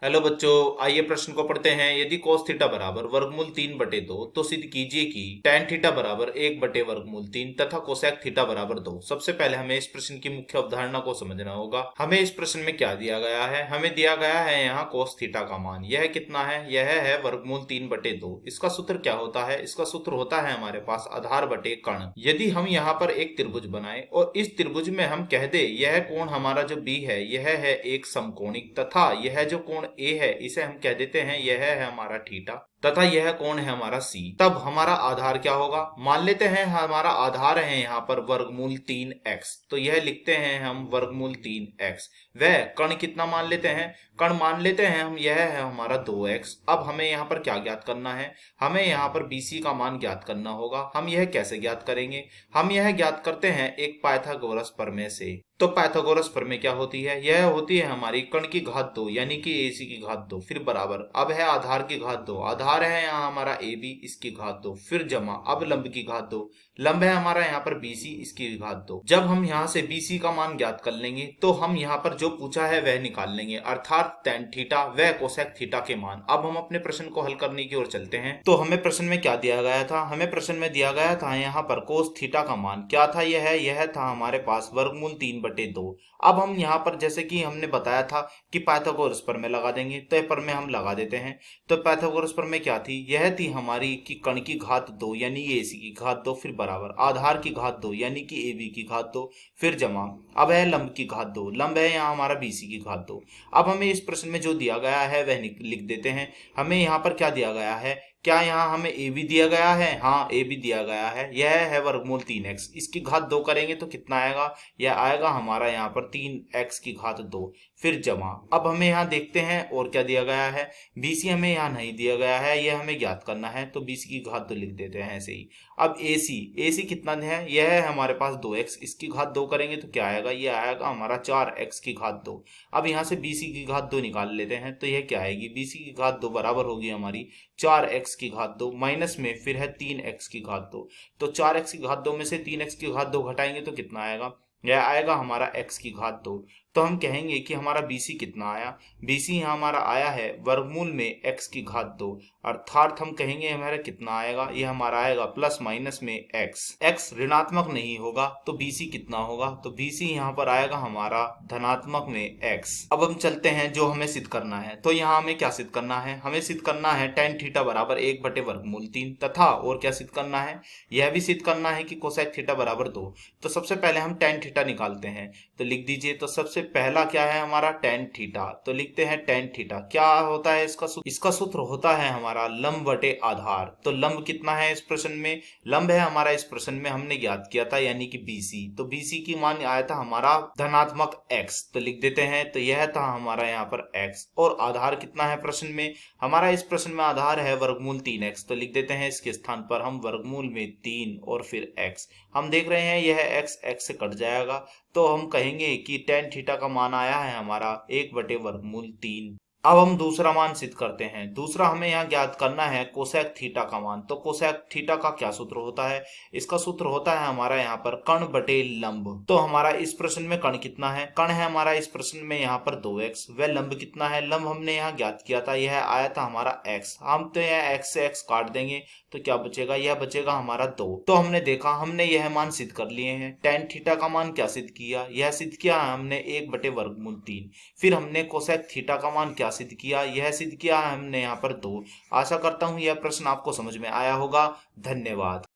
Hello बच्चों, आइए प्रश्न को पढ़ते हैं। यदि cos थीटा बराबर वर्गमूल 3/2 तो सिद्ध कीजिए कि tan थीटा बराबर 1/वर्गमूल 3 तथा कोसेक थीटा बराबर 2। सबसे पहले हमें इस प्रश्न की मुख्य अवधारणा को समझना होगा। हमें इस प्रश्न में क्या दिया गया है? हमें दिया गया है यहाँ cos थीटा का मान। यह कितना है? यह है वर्गमूल 3/2। इसका सूत्र क्या होता है? इसका सूत्र होता है हमारे पास आधार बटे कर्ण। यदि हम यहाँ पर एक त्रिभुज बनाए और इस त्रिभुज में हम कह दे यह कोण हमारा जो B है यह है एक समकोणिक, तथा यह जो कोण ए है इसे हम कह देते हैं यह है हमारा थीटा, तथा यह कोण है हमारा सी। तब हमारा आधार क्या होगा? मान लेते हैं हमारा आधार है यहाँ पर वर्गमूल 3x, तो यह लिखते हैं हम वर्गमूल 3x। वह कर्ण कितना मान लेते हैं? कर्ण मान लेते हैं हम यह है हमारा 2x। अब हमें यहाँ पर क्या ज्ञात करना है? हमें यहाँ पर BC का मान ज्ञात करना होगा। हम यह कैसे ज्ञात करेंगे? हम यह ज्ञात करते हैं एक पाइथागोरस प्रमेय से। तो पाइथागोरस प्रमेय क्या होती है? यह होती है हमारी कर्ण की घात 2 यानी कि AC की घात 2 फिर बराबर, अब है आधार की घात 2, आधार है यहाँ हमारा AB इसकी घात 2 फिर जमा, अब लंब की घात 2, लंब है हमारा यहाँ पर BC इसकी घात 2। जब हम यहाँ से BC का मान ज्ञात कर लेंगे तो हम यहाँ पर जो पूछा है वह निकाल लेंगे, अर्थात tan थीटा व कोसेक थीटा के मान। अब हम अपने प्रश्न को हल करने की ओर चलते हैं। तो हमें प्रश्न में क्या दिया गया था? हमें प्रश्न में दिया गया था यहाँ पर कोस थीटा का मान क्या था? यह था हमारे पास वर्गमूल 3/2। अब हम यहाँ पर जैसे कि हमने बताया था कि पाइथागोरस प्रमेय लगा देंगे, तो यह प्रमेय हम लगा देते हैं। तो पाइथागोरस प्रमेय क्या थी? यह थी हमारी कि कर्ण की घात 2 यानी AC की घात 2 फिर बराबर, आधार की घात 2 यानी कि AB की घात 2 फिर जमा, अब है लंब की घात 2, लंब है यहाँ हमारा BC की घात 2। अब हमें इस प्रश्न में जो दिया गया है वह लिख देते हैं। हमें यहाँ पर क्या दिया गया है? क्या यहाँ हमें AB दिया गया है? हाँ, AB दिया गया है। यह है वर्गमूल 3x, इसकी घात 2 करेंगे तो कितना आएगा? यह आएगा हमारा यहाँ पर 3x की घात 2 फिर जमा। अब हमें यहाँ देखते हैं और क्या दिया गया है। BC हमें यहाँ नहीं दिया गया है, यह हमें ज्ञात करना है, तो BC की घात 2 लिख देते हैं ऐसे ही। अब AC कितना है? यह है हमारे पास 2x, इसकी घात 2 करेंगे तो क्या आएगा? यह आएगा हमारा 4x की घात 2। अब यहाँ से BC की घात 2 निकाल लेते हैं, तो यह क्या आएगी? BC की घात 2 बराबर होगी हमारी 4x की घात 2 माइनस में फिर है 3x की घात 2। तो 4x की घात 2 में से 3x की घात 2 घटाएंगे तो कितना आएगा? यह आएगा हमारा x की घात 2। तो हम कहेंगे कि हमारा BC कितना आया? BC यहाँ हमारा आया है वर्गमूल में x की घात 2, अर्थात हम कहेंगे हमारा कितना आएगा? यह हमारा आएगा प्लस माइनस में x ऋणात्मक नहीं होगा तो BC कितना होगा? तो BC यहाँ पर आएगा हमारा धनात्मक में x। अब हम चलते हैं जो हमें सिद्ध करना है। तो यहाँ हमें क्या सिद्ध करना है? हमें सिद्ध करना है tan थीटा बराबर 1/वर्गमूल 3 तथा और क्या सिद्ध करना है? यह भी सिद्ध करना है कि कोसेक थीटा बराबर 2। तो सबसे पहले हम tan थीटा निकालते हैं, तो लिख दीजिए। तो सबसे पहला क्या है हमारा? tan थीटा, तो लिखते हैं tan थीटा। क्या होता है इसका सूत्र? इसका सूत्र होता है हमारा लंब बटे आधार। तो लंब कितना है इस प्रश्न में? लंब है हमारा इस प्रश्न में हमने ज्ञात किया था यानी कि BC। तो BC की मान आया था हमारा धनात्मक x, तो लिख देते हैं। तो यह था हमारा यहाँ पर x। और आधार कितना है प्रश्न में? हमारा इस प्रश्न में आधार है वर्गमूल 3x, तो लिख देते हैं इसके स्थान पर हम वर्गमूल में 3 और फिर x। हम देख रहे हैं यह x से कट जाएगा, तो हम कहेंगे कि tan थीटा का मान आया है हमारा 1/वर्गमूल 3। अब हम दूसरा मान सिद्ध करते हैं। दूसरा हमें यहाँ ज्ञात करना है कोसेक थीटा का मान। तो कोसेक थीटा का क्या सूत्र होता है? इसका सूत्र होता है हमारा यहाँ पर कर्ण बटे लंब। तो हमारा इस प्रश्न में कर्ण कितना है? कर्ण है हमारा इस प्रश्न में यहाँ पर 2x। वह लंब कितना है? लंब हमने यहाँ ज्ञात किया था, यह आया था हमारा x। हम तो यह x से x काट देंगे तो क्या बचेगा? यह बचेगा हमारा 2। तो हमने देखा, हमने यह मान सिद्ध कर लिए हैं। tan थीटा का मान क्या सिद्ध किया? यह सिद्ध किया हमने 1/वर्गमूल 3। फिर हमने कोसेक थीटा का मान क्या सिद्ध किया? यह सिद्ध किया हमने यहाँ पर 2। आशा करता हूँ यह प्रश्न आपको समझ में आया होगा। धन्यवाद।